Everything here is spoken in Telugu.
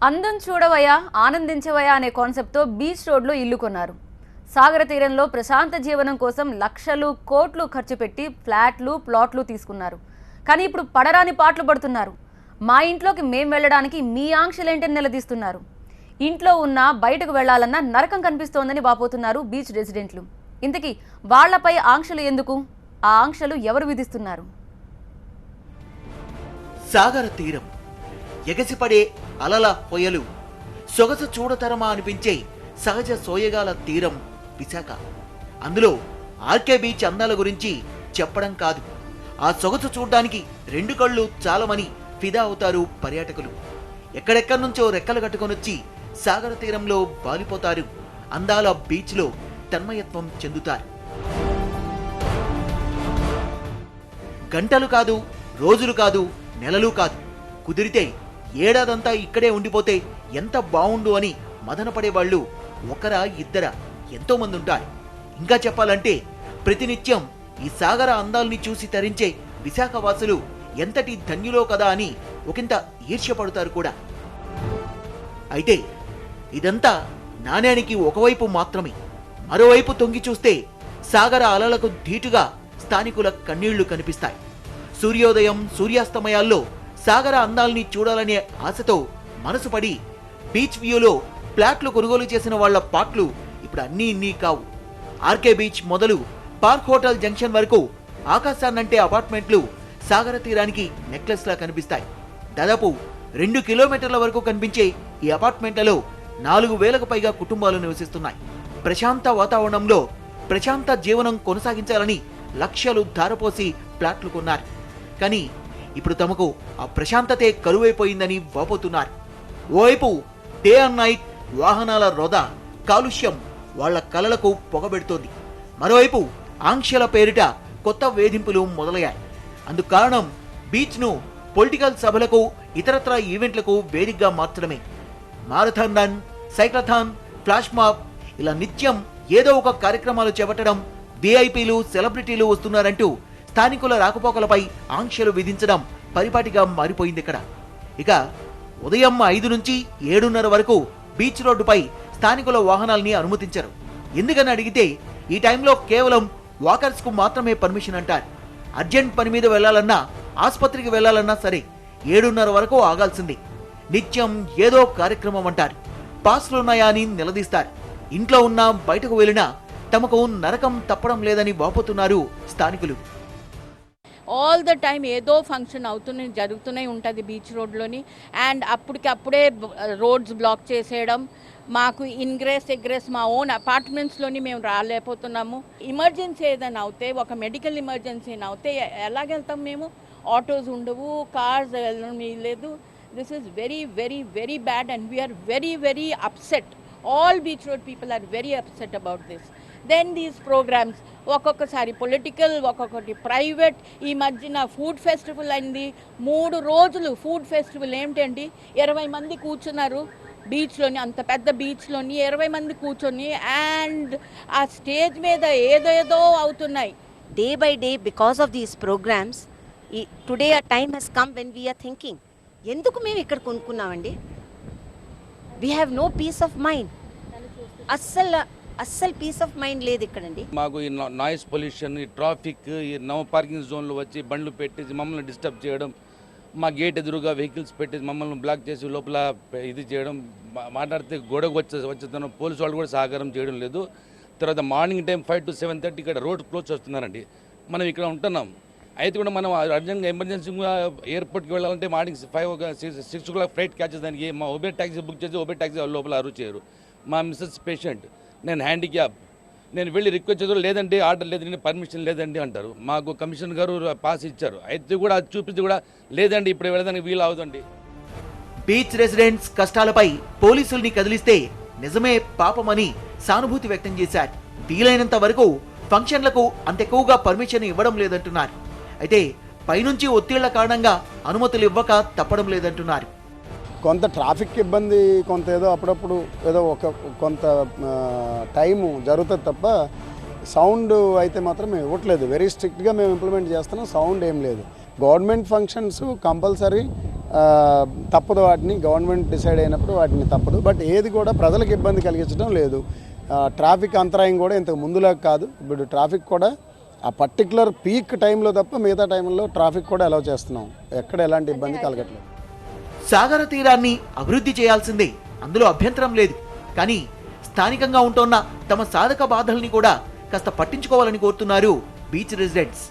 అందం చూడవయ్యా ఆనందించవయ్యా అనే కాన్సెప్ట్తో బీచ్ రోడ్లో ఇల్లు కొన్నారు. సాగర తీరంలో ప్రశాంత జీవనం కోసం లక్షలు కోట్లు ఖర్చు పెట్టి ఫ్లాట్లు ప్లాట్లు తీసుకున్నారు. కానీ ఇప్పుడు పడరాని పాటలు పడుతున్నారు. మా ఇంట్లోకి మేం వెళ్ళడానికి మీ ఆంక్షలేంటని నిలదీస్తున్నారు. ఇంట్లో ఉన్న బయటకు వెళ్లాలన్నా నరకం కనిపిస్తోందని వాపోతున్నారు బీచ్ రెసిడెంట్లు. ఇంతకీ వాళ్లపై ఆంక్షలు ఎందుకు? ఆ ఆంక్షలు ఎవరు విధిస్తున్నారు? సాగర తీరం ఎగసిపడే అలల పొయలు, సొగసు చూడతరమా అనిపించే సహజ సోయగాల తీరం విశాఖ. అందులో ఆర్కే బీచ్ అందాల గురించి చెప్పడం కాదు, ఆ సొగసు చూడ్డానికి రెండు కళ్ళు చాలమని ఫిదా అవుతారు పర్యాటకులు. ఎక్కడెక్కడి నుంచో రెక్కలు కట్టుకొనొచ్చి సాగర తీరంలో బాలిపోతారు. అందాల బీచ్లో తన్మయత్వం చెందుతారు. గంటలు కాదు, రోజులు కాదు, నెలలు కాదు, కుదిరితే ఏడాదంతా ఇక్కడే ఉండిపోతే ఎంత బావుండు అని మదనపడేవాళ్లు ఒకరా ఇద్దరా ఎంతో మంది ఉంటారు. ఇంకా చెప్పాలంటే ప్రతినిత్యం ఈ సాగర అందాల్ని చూసి తరించే విశాఖవాసులు ఎంతటి ధన్యులో కదా అని ఒకంత ఈర్ష్యపడతారు కూడా. అయితే ఇదంతా నాణ్యానికి ఒకవైపు మాత్రమే. మరోవైపు తొంగి చూస్తే సాగర అలలకు ధీటుగా స్థానికుల కన్నీళ్లు కనిపిస్తాయి. సూర్యోదయం సూర్యాస్తమయాల్లో సాగర అందాల్ని చూడాలనే ఆశతో మనసు పడి బీచ్ వ్యూలో ఫ్లాట్లు కొనుగోలు చేసిన వాళ్ల పాట్లు ఇప్పుడు అన్నీ ఇన్నీ కావు. ఆర్కే బీచ్ మొదలు పార్క్ హోటల్ జంక్షన్ వరకు ఆకాశాన్నంటే అపార్ట్మెంట్లు సాగర తీరానికి నెక్లెస్ లా కనిపిస్తాయి. దాదాపు 2 కిలోమీటర్ల వరకు కనిపించే ఈ అపార్ట్మెంట్లలో 4,000కు పైగా కుటుంబాలు నివసిస్తున్నాయి. ప్రశాంత వాతావరణంలో ప్రశాంత జీవనం కొనసాగించాలని లక్షలు ధారపోసి ఫ్లాట్లు కొన్నారు. కానీ ఇప్పుడు తమకు ఆ ప్రశాంతతే కరువైపోయిందని వాపోతున్నారు. ఓవైపు డే అండ్ నైట్ వాహనాల రొద కాలుష్యం వాళ్ల కలలకు పొగబెడుతోంది. మరోవైపు ఆంక్షల పేరిట కొత్త వేధింపులు మొదలయ్యాయి. అందుకు కారణం బీచ్ను పొలిటికల్ సభలకు ఇతరత్ర ఈవెంట్లకు వేదికగా మార్చడమే. Marathon run, cyclothon, flash mob ఇలా నిత్యం ఏదో ఒక కార్యక్రమాలు చేపట్టడం, విఐపీలు సెలబ్రిటీలు వస్తున్నారంటూ స్థానికుల రాకపోకలపై ఆంక్షలు విధించడం పరిపాటిగా మారిపోయింది ఇక్కడ. ఇక ఉదయం 5 నుంచి 7:30 వరకు బీచ్ రోడ్డుపై స్థానికుల వాహనాల్ని అనుమతించరు. ఎందుకని అడిగితే ఈ టైంలో కేవలం వాకర్స్ కు మాత్రమే పర్మిషన్ అంటారు. అర్జెంట్ పని మీద వెళ్లాలన్నా, ఆసుపత్రికి వెళ్లాలన్నా సరే 7:30 వరకు ఆగాల్సింది. నిత్యం ఏదో కార్యక్రమం అంటారు. పాస్లున్నాయా అని నిలదీస్తారు. ఇంట్లో ఉన్నా బయటకు వెళ్ళినా తమకు నరకం తప్పడం లేదని వాపోతున్నారు స్థానికులు. ఆల్ ద టైమ్ ఏదో ఫంక్షన్ జరుగుతూనే ఉంటుంది బీచ్ రోడ్లోని. అండ్ అప్పుడే రోడ్స్ బ్లాక్ చేసేయడం, మాకు ఇన్గ్రెస్ ఎగ్రెస్ మా ఓన్ అపార్ట్మెంట్స్లోని మేము రాలేకపోతున్నాము. ఎమర్జెన్సీ ఏదైనా అవుతే, ఒక మెడికల్ ఎమర్జెన్సీ అవుతే ఎలాగెళ్తాం మేము? ఆటోస్ ఉండవు, కార్స్ వెళ్ళడం లేదు. This is very very very bad and we are very very upset. All beach road people are very upset about this. Then these programmes ఒక్కొక్కసారి పొలిటికల్, ఒక్కొక్కటి ప్రైవేట్. ఈ మధ్యన ఫుడ్ ఫెస్టివల్ అయింది, 3 రోజులు ఫుడ్ ఫెస్టివల్. ఏమిటండి, 20 మంది కూర్చున్నారు బీచ్లోని, అంత పెద్ద బీచ్లోని 20 మంది కూర్చొని, అండ్ ఆ స్టేజ్ మీద ఏదో అవుతున్నాయి. Day by day, because of these programs, today a time has come when we are thinking, ఎందుకు మేము ఇక్కడ కొనుక్కున్నామండి? We have no peace of mind. అస్సలు పీస్ ఆఫ్ మైండ్ లేదు ఇక్కడండి. మాకు ఈ నాయిస్ పొల్యూషన్, ఈ ట్రాఫిక్, ఈ నో పార్కింగ్ జోన్లో వచ్చి బండ్లు పెట్టేసి మమ్మల్ని డిస్టర్బ్ చేయడం, మా గేట్ ఎదురుగా వెహికల్స్ పెట్టేసి మమ్మల్ని బ్లాక్ చేసి లోపల ఇది చేయడం, మాట్లాడితే గొడవకు వచ్చేస్తున్నాం. పోలీసు వాళ్ళు కూడా సహకారం చేయడం లేదు. తర్వాత మార్నింగ్ టైం 5 to 7:30 ఇక్కడ రోడ్ క్లోజ్ చేస్తున్నారండి. మనం ఇక్కడ ఉంటున్నాం, అయితే కూడా మనం అర్జెంట్గా ఎమర్జెన్సీగా ఎయిర్పోర్ట్కి వెళ్ళాలంటే మార్నింగ్ 6 o'clock ఫ్లైట్ క్యాచ్ చేసేదానికి మా ఉబేర్ ట్యాక్సీ బుక్ చేసి ఉబేర్ ట్యాక్సీ లోపల అరువు చేయరు. మా మిస్సెస్ పేషెంట్, నేను హ్యాండిక్యాప్, నేను వెళ్ళి రిక్వెస్ట్ చేద్దాం, లేదండి ఆర్డర్ లేదండి, పర్మిషన్ లేదండి అంటారు. మాకు కమిషనర్ గారు పాస్ ఇచ్చారు, అయితే కూడా అది చూపించి కూడా లేదండి ఇప్పుడు వెళ్ళడానికి వీలు అవుతుంది. బీచ్ రెసిడెంట్స్ కష్టాలపై పోలీసుల్ని కదిలిస్తే నిజమే పాపమని సానుభూతి వ్యక్తం చేశారు. వీలైనంత వరకు ఫంక్షన్లకు అంత ఎక్కువగా పర్మిషన్ ఇవ్వడం లేదంటున్నారు. అయితే పైనుంచి ఒత్తిళ్ల కారణంగా అనుమతులు ఇవ్వక తప్పడం లేదంటున్నారు. కొంత ట్రాఫిక్ ఇబ్బంది, కొంత ఏదో అప్పుడప్పుడు ఏదో కొంత టైము జరుగుతుంది తప్ప సౌండ్ అయితే మాత్రం మేము ఇవ్వట్లేదు. వెరీ స్ట్రిక్ట్గా మేము ఇంప్లిమెంట్ చేస్తున్నాం. సౌండ్ ఏం లేదు. గవర్నమెంట్ ఫంక్షన్స్ కంపల్సరీ తప్పదు, వాటిని గవర్నమెంట్ డిసైడ్ అయినప్పుడు వాటిని తప్పదు. బట్ ఏది కూడా ప్రజలకు ఇబ్బంది కలిగించడం లేదు. ట్రాఫిక్ అంతరాయం కూడా ఇంతకు ముందులాగా కాదు. ఇప్పుడు ట్రాఫిక్ కూడా ఆ పర్టికులర్ పీక్ టైంలో తప్ప మిగతా టైంలో ట్రాఫిక్ కూడా అలౌ చేస్తున్నాం. ఎక్కడ ఎలాంటి ఇబ్బంది కలగట్లేదు. సాగర తీరాన్ని అభివృద్ధి చేయాల్సిందే, అందులో అభ్యంతరం లేదు. కానీ స్థానికంగా ఉంటున్న తమ సాధక బాధల్ని కూడా కాస్త పట్టించుకోవాలని కోరుతున్నారు బీచ్ రెసిడెంట్స్.